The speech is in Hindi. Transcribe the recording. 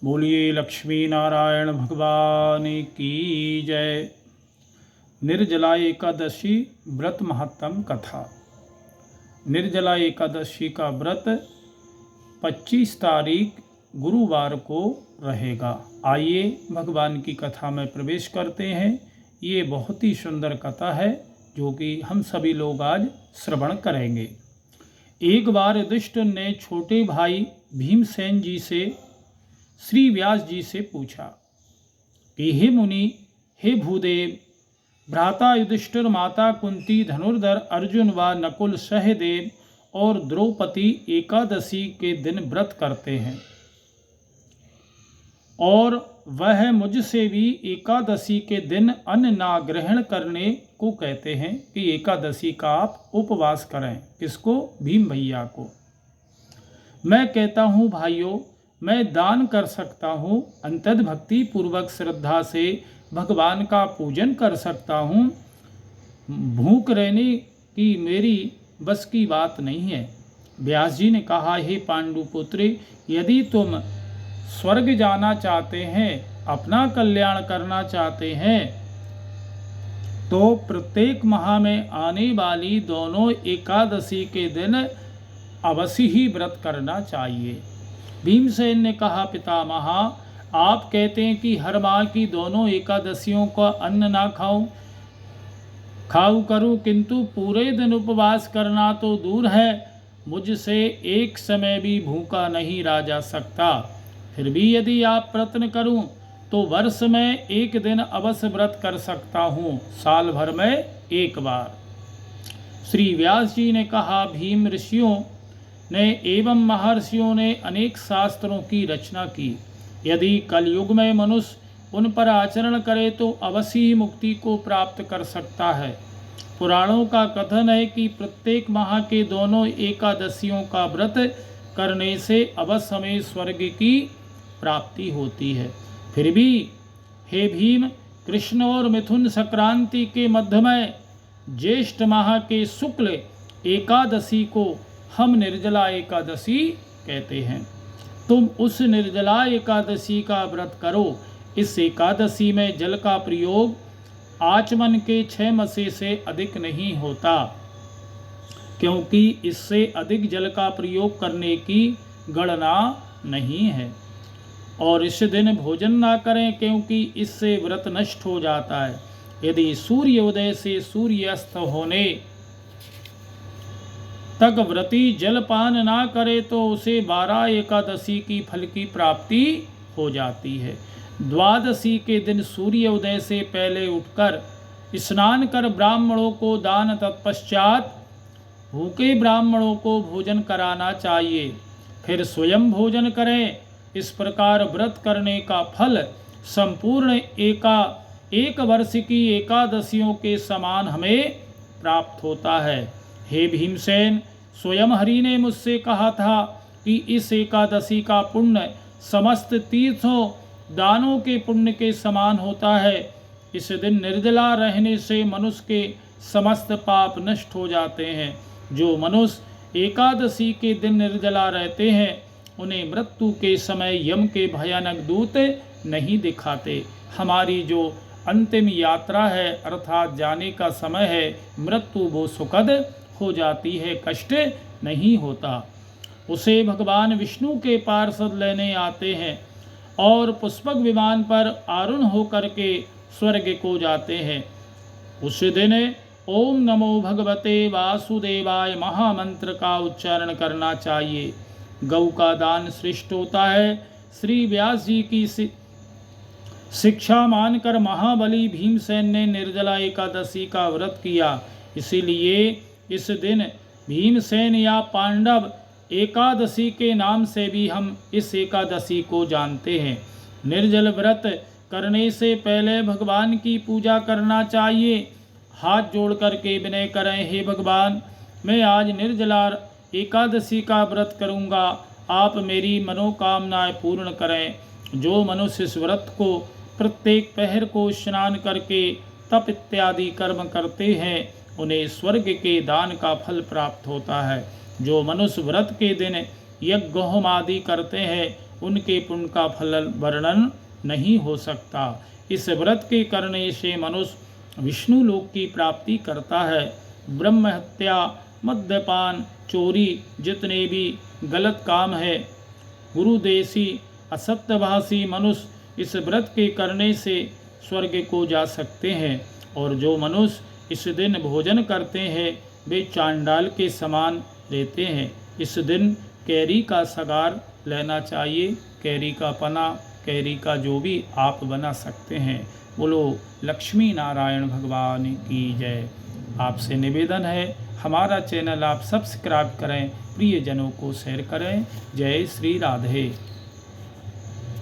बोलिए लक्ष्मी नारायण भगवान की जय। निर्जला एकादशी व्रत महत्तम कथा। निर्जला एकादशी का व्रत 25 तारीख गुरुवार को रहेगा। आइए भगवान की कथा में प्रवेश करते हैं। ये बहुत ही सुंदर कथा है जो कि हम सभी लोग आज श्रवण करेंगे। एक बार युधिष्ठिर ने छोटे भाई भीमसेन जी से श्री व्यास जी से पूछा कि हे मुनि, हे भूदेव, भ्राता युधिष्ठिर, माता कुंती, धनुर्धर अर्जुन व नकुल, सहदेव और द्रौपदी एकादशी के दिन व्रत करते हैं और वह मुझसे भी एकादशी के दिन अन्न ना ग्रहण करने को कहते हैं कि एकादशी का आप उपवास करें। किसको? भीम भैया को। मैं कहता हूँ भाइयों, मैं दान कर सकता हूँ, अंतत भक्ति पूर्वक श्रद्धा से भगवान का पूजन कर सकता हूँ। भूख रहने की मेरी बस की बात नहीं है। व्यास जी ने कहा, हे पांडुपुत्र, यदि तुम स्वर्ग जाना चाहते हैं, अपना कल्याण करना चाहते हैं, तो प्रत्येक माह में आने वाली दोनों एकादशी के दिन अवश्य ही व्रत करना चाहिए। भीमसेन ने कहा, पितामह, आप कहते हैं कि हर माह की दोनों एकादशियों का अन्न ना खाऊं करूं, किंतु पूरे दिन उपवास करना तो दूर है, मुझसे एक समय भी भूखा नहीं रह जा सकता। फिर भी यदि आप प्रयत्न करूं तो वर्ष में एक दिन अवश्य व्रत कर सकता हूं, साल भर में एक बार। श्री व्यास जी ने कहा, भीम ऋषियों ने एवं महर्षियों ने अनेक शास्त्रों की रचना की। यदि कलयुग में मनुष्य उन पर आचरण करे तो अवश्य ही मुक्ति को प्राप्त कर सकता है। पुराणों का कथन है कि प्रत्येक माह के दोनों एकादशियों का व्रत करने से अवश्य हमें स्वर्ग की प्राप्ति होती है। फिर भी हे भीम, कृष्ण और मिथुन संक्रांति के मध्य में ज्येष्ठ माह के शुक्ल एकादशी को हम निर्जला एकादशी कहते हैं। तुम उस निर्जला एकादशी का व्रत करो। इस एकादशी में जल का प्रयोग आचमन के 6 मसे से अधिक नहीं होता, क्योंकि इससे अधिक जल का प्रयोग करने की गणना नहीं है। और इस दिन भोजन ना करें, क्योंकि इससे व्रत नष्ट हो जाता है। यदि सूर्योदय से सूर्यास्त होने तक व्रती जलपान ना करे तो उसे 12 एकादशी की फल की प्राप्ति हो जाती है। द्वादशी के दिन सूर्योदय से पहले उठकर स्नान कर ब्राह्मणों को दान, तत्पश्चात भूखे ब्राह्मणों को भोजन कराना चाहिए, फिर स्वयं भोजन करें। इस प्रकार व्रत करने का फल संपूर्ण एक वर्ष की एकादशियों के समान हमें प्राप्त होता है। हे भीमसेन, स्वयं हरि ने मुझसे कहा था कि इस एकादशी का पुण्य समस्त तीर्थों दानों के पुण्य के समान होता है। इस दिन निर्जला रहने से मनुष्य के समस्त पाप नष्ट हो जाते हैं। जो मनुष्य एकादशी के दिन निर्जला रहते हैं, उन्हें मृत्यु के समय यम के भयानक दूत नहीं दिखाते। हमारी जो अंतिम यात्रा है, अर्थात जाने का समय है, मृत्यु वो सुखद हो जाती है, कष्ट नहीं होता। उसे भगवान विष्णु के पार्षद लेने आते हैं और पुष्पक विमान पर आरूढ़ होकर के स्वर्ग को जाते हैं। उस दिन ओम नमो भगवते वासुदेवाय महामंत्र का उच्चारण करना चाहिए। गौ का दान श्रेष्ठ होता है। श्री व्यास जी की शिक्षा मानकर महाबली भीमसेन ने निर्जला एकादशी का व्रत किया। इसीलिए इस दिन भीमसेन या पांडव एकादशी के नाम से भी हम इस एकादशी को जानते हैं। निर्जल व्रत करने से पहले भगवान की पूजा करना चाहिए। हाथ जोड़ करके विनय करें, हे भगवान, मैं आज निर्जला एकादशी का व्रत करूंगा, आप मेरी मनोकामनाएं पूर्ण करें। जो मनुष्य इस व्रत को प्रत्येक पहर को स्नान करके तप इत्यादि कर्म करते हैं, उन्हें स्वर्ग के दान का फल प्राप्त होता है। जो मनुष्य व्रत के दिन यज्ञ होम आदि करते हैं, उनके पुण्य का फल वर्णन नहीं हो सकता। इस व्रत के करने से मनुष्य विष्णु लोक की प्राप्ति करता है। ब्रह्म हत्या, मद्यपान, चोरी जितने भी गलत काम है, गुरुदेशी असत्यभाषी मनुष्य इस व्रत के करने से स्वर्ग को जा सकते हैं। और जो मनुष्य इस दिन भोजन करते हैं वे चांडाल के समान रहते हैं। इस दिन कैरी का सगार लेना चाहिए, कैरी का पना, कैरी का जो भी आप बना सकते हैं। बोलो लक्ष्मी नारायण भगवान की जय। आपसे निवेदन है हमारा चैनल आप सब्सक्राइब करें, प्रियजनों को शेयर करें। जय श्री राधे।